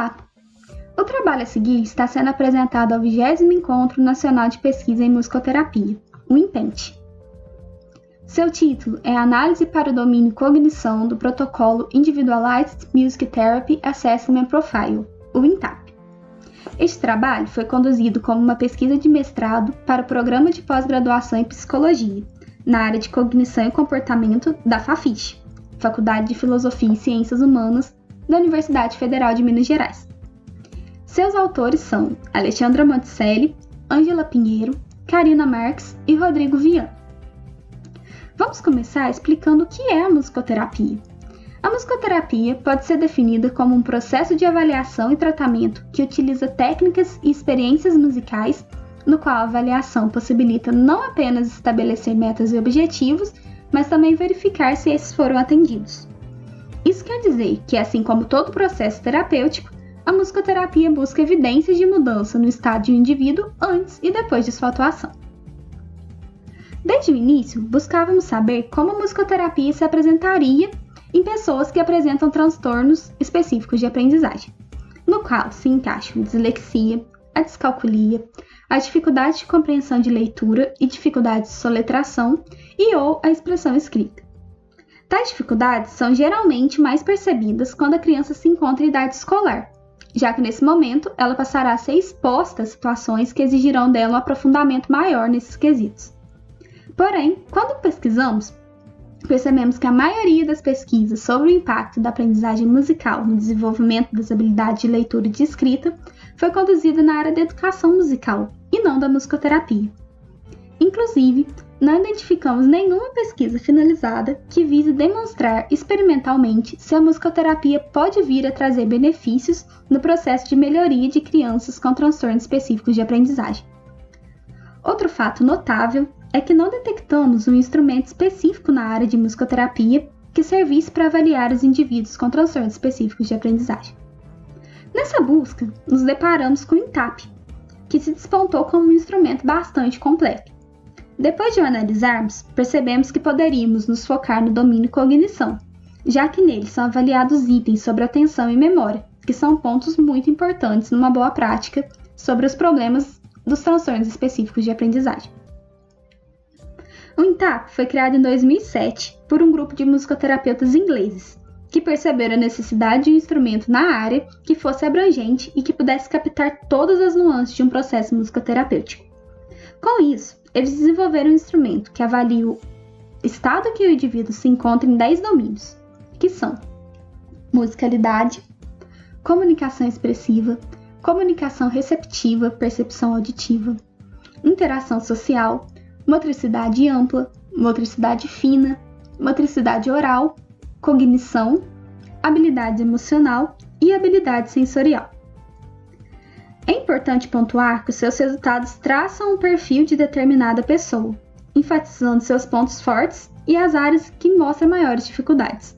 Olá! O trabalho a seguir está sendo apresentado ao 20º Encontro Nacional de Pesquisa em Musicoterapia, o INPENT. Seu título é Análise para o Domínio e Cognição do Protocolo Individualized Music Therapy Assessment Profile, o INTAP. Este trabalho foi conduzido como uma pesquisa de mestrado para o Programa de Pós-Graduação em Psicologia, na área de Cognição e Comportamento da FAFISH, Faculdade de Filosofia e Ciências Humanas da Universidade Federal de Minas Gerais. Seus autores são Alexandra Monticelli, Ângela Pinheiro, Karina Marques e Rodrigo Vian. Vamos começar explicando o que é a musicoterapia. A musicoterapia pode ser definida como um processo de avaliação e tratamento que utiliza técnicas e experiências musicais, no qual a avaliação possibilita não apenas estabelecer metas e objetivos, mas também verificar se esses foram atendidos. Isso quer dizer que, assim como todo processo terapêutico, a musicoterapia busca evidências de mudança no estado de um indivíduo antes e depois de sua atuação. Desde o início, buscávamos saber como a musicoterapia se apresentaria em pessoas que apresentam transtornos específicos de aprendizagem, no qual se encaixam a dislexia, a descalculia, a dificuldade de compreensão de leitura e dificuldade de soletração ou a expressão escrita. Tais dificuldades são geralmente mais percebidas quando a criança se encontra em idade escolar, já que nesse momento ela passará a ser exposta a situações que exigirão dela um aprofundamento maior nesses quesitos. Porém, quando pesquisamos, percebemos que a maioria das pesquisas sobre o impacto da aprendizagem musical no desenvolvimento das habilidades de leitura e de escrita foi conduzida na área da educação musical e não da musicoterapia. Inclusive, não identificamos nenhuma pesquisa finalizada que vise demonstrar experimentalmente se a musicoterapia pode vir a trazer benefícios no processo de melhoria de crianças com transtornos específicos de aprendizagem. Outro fato notável é que não detectamos um instrumento específico na área de musicoterapia que servisse para avaliar os indivíduos com transtornos específicos de aprendizagem. Nessa busca, nos deparamos com o INTAP, que se despontou como um instrumento bastante completo. Depois de o analisarmos, percebemos que poderíamos nos focar no domínio e cognição, já que nele são avaliados itens sobre atenção e memória, que são pontos muito importantes numa boa prática sobre os problemas dos transtornos específicos de aprendizagem. O INTAP foi criado em 2007 por um grupo de musicoterapeutas ingleses, que perceberam a necessidade de um instrumento na área que fosse abrangente e que pudesse captar todas as nuances de um processo musicoterapêutico. Com isso, eles desenvolveram um instrumento que avalia o estado que o indivíduo se encontra em 10 domínios, que são musicalidade, comunicação expressiva, comunicação receptiva, percepção auditiva, interação social, motricidade ampla, motricidade fina, motricidade oral, cognição, habilidade emocional e habilidade sensorial. É importante pontuar que os seus resultados traçam um perfil de determinada pessoa, enfatizando seus pontos fortes e as áreas que mostram maiores dificuldades.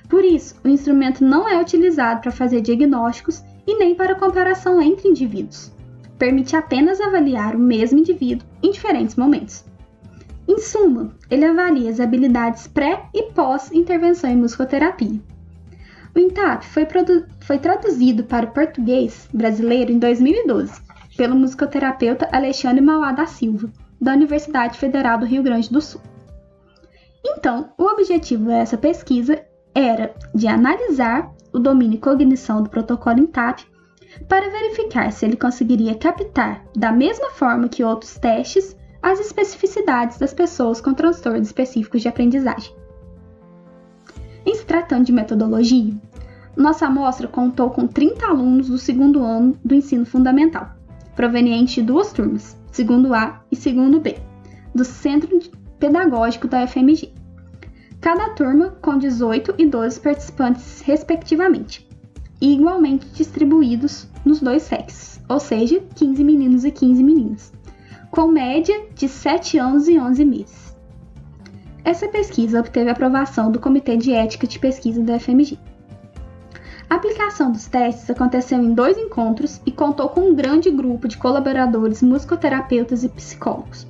Por isso, o instrumento não é utilizado para fazer diagnósticos e nem para comparação entre indivíduos. Permite apenas avaliar o mesmo indivíduo em diferentes momentos. Em suma, ele avalia as habilidades pré e pós-intervenção em musicoterapia. O INTAP foi traduzido para o português brasileiro em 2012 pelo musicoterapeuta Alexandre Mauá da Silva, da Universidade Federal do Rio Grande do Sul. Então, o objetivo dessa pesquisa era de analisar o domínio e cognição do protocolo INTAP para verificar se ele conseguiria captar, da mesma forma que outros testes, as especificidades das pessoas com transtornos específicos de aprendizagem. Em se tratando de metodologia, nossa amostra contou com 30 alunos do segundo ano do ensino fundamental, provenientes de duas turmas, segundo A e segundo B, do Centro Pedagógico da UFMG. Cada turma com 18 e 12 participantes respectivamente, e igualmente distribuídos nos dois sexos, ou seja, 15 meninos e 15 meninas, com média de 7 anos e 11 meses. Essa pesquisa obteve aprovação do Comitê de Ética de Pesquisa da UFMG. A aplicação dos testes aconteceu em 2 encontros e contou com um grande grupo de colaboradores musicoterapeutas e psicólogos.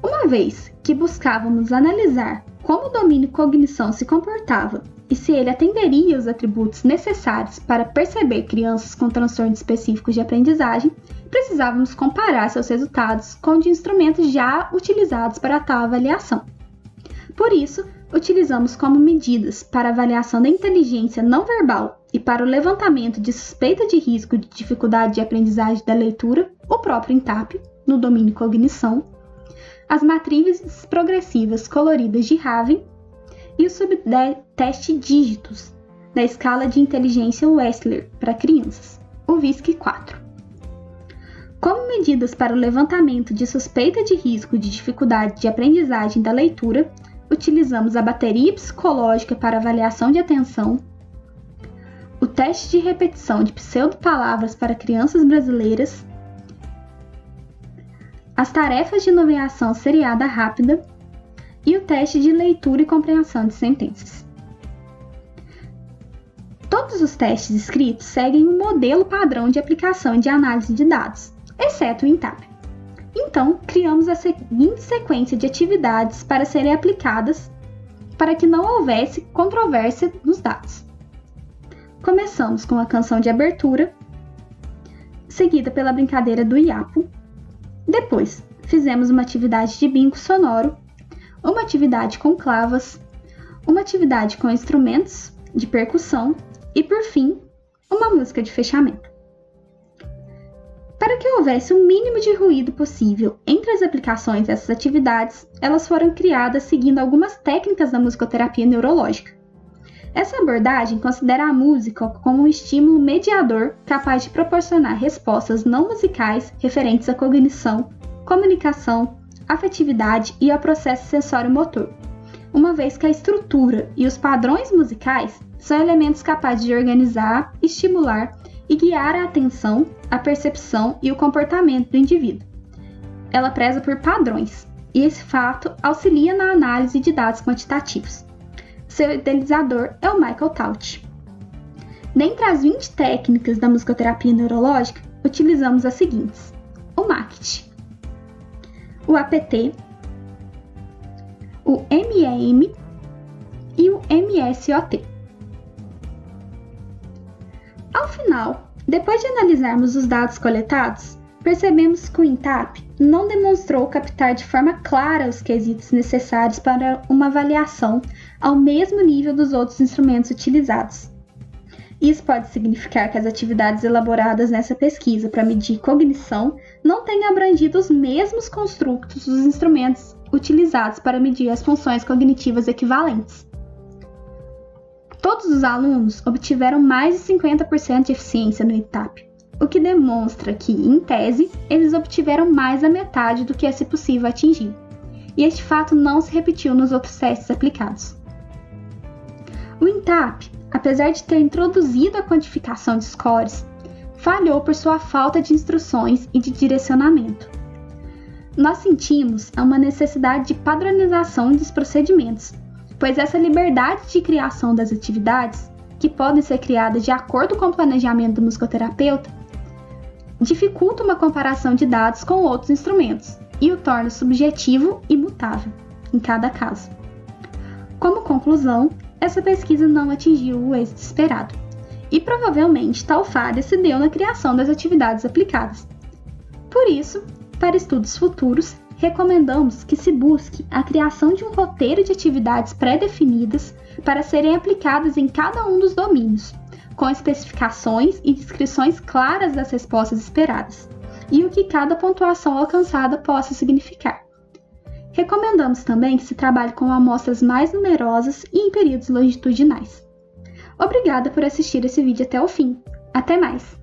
Uma vez que buscávamos analisar como o domínio e cognição se comportava e se ele atenderia os atributos necessários para perceber crianças com transtornos específicos de aprendizagem, precisávamos comparar seus resultados com os de instrumentos já utilizados para tal avaliação. Por isso, utilizamos como medidas para avaliação da inteligência não verbal e para o levantamento de suspeita de risco de dificuldade de aprendizagem da leitura, o próprio INTAP, no domínio cognição, as matrizes progressivas coloridas de Raven e o subteste dígitos da escala de inteligência Wechsler para crianças, o VISC-4. Como medidas para o levantamento de suspeita de risco de dificuldade de aprendizagem da leitura, utilizamos a bateria psicológica para avaliação de atenção, o teste de repetição de pseudopalavras para crianças brasileiras, as tarefas de nomeação seriada rápida e o teste de leitura e compreensão de sentenças. Todos os testes escritos seguem um modelo padrão de aplicação e de análise de dados, exceto o INTAP. Então, criamos a seguinte sequência de atividades para serem aplicadas para que não houvesse controvérsia nos dados. Começamos com a canção de abertura, seguida pela brincadeira do Iapo. Depois, fizemos uma atividade de bingo sonoro, uma atividade com clavas, uma atividade com instrumentos de percussão e, por fim, uma música de fechamento. Para que houvesse o mínimo de ruído possível entre as aplicações dessas atividades, elas foram criadas seguindo algumas técnicas da musicoterapia neurológica. Essa abordagem considera a música como um estímulo mediador capaz de proporcionar respostas não musicais referentes à cognição, comunicação, afetividade e ao processo sensório-motor, uma vez que a estrutura e os padrões musicais são elementos capazes de organizar, estimular e guiar a atenção, a percepção e o comportamento do indivíduo. Ela preza por padrões, e esse fato auxilia na análise de dados quantitativos. Seu idealizador é o Michael Taut. Dentre as 20 técnicas da musicoterapia neurológica, utilizamos as seguintes: o MACT, o APT, o MEM e o MSOT. Ao final, depois de analisarmos os dados coletados, percebemos que o INTAP não demonstrou captar de forma clara os quesitos necessários para uma avaliação ao mesmo nível dos outros instrumentos utilizados. Isso pode significar que as atividades elaboradas nessa pesquisa para medir cognição não tenham abrangido os mesmos construtos dos instrumentos utilizados para medir as funções cognitivas equivalentes. Todos os alunos obtiveram mais de 50% de eficiência no INTAP, o que demonstra que, em tese, eles obtiveram mais da metade do que é possível atingir, e este fato não se repetiu nos outros testes aplicados. O INTAP, apesar de ter introduzido a quantificação de scores, falhou por sua falta de instruções e de direcionamento. Nós sentimos uma necessidade de padronização dos procedimentos, pois essa liberdade de criação das atividades, que podem ser criadas de acordo com o planejamento do musicoterapeuta, dificulta uma comparação de dados com outros instrumentos e o torna subjetivo e mutável em cada caso. Como conclusão, essa pesquisa não atingiu o êxito esperado, e provavelmente tal falha se deu na criação das atividades aplicadas. Por isso, para estudos futuros, recomendamos que se busque a criação de um roteiro de atividades pré-definidas para serem aplicadas em cada um dos domínios, com especificações e descrições claras das respostas esperadas, e o que cada pontuação alcançada possa significar. Recomendamos também que se trabalhe com amostras mais numerosas e em períodos longitudinais. Obrigada por assistir esse vídeo até o fim. Até mais!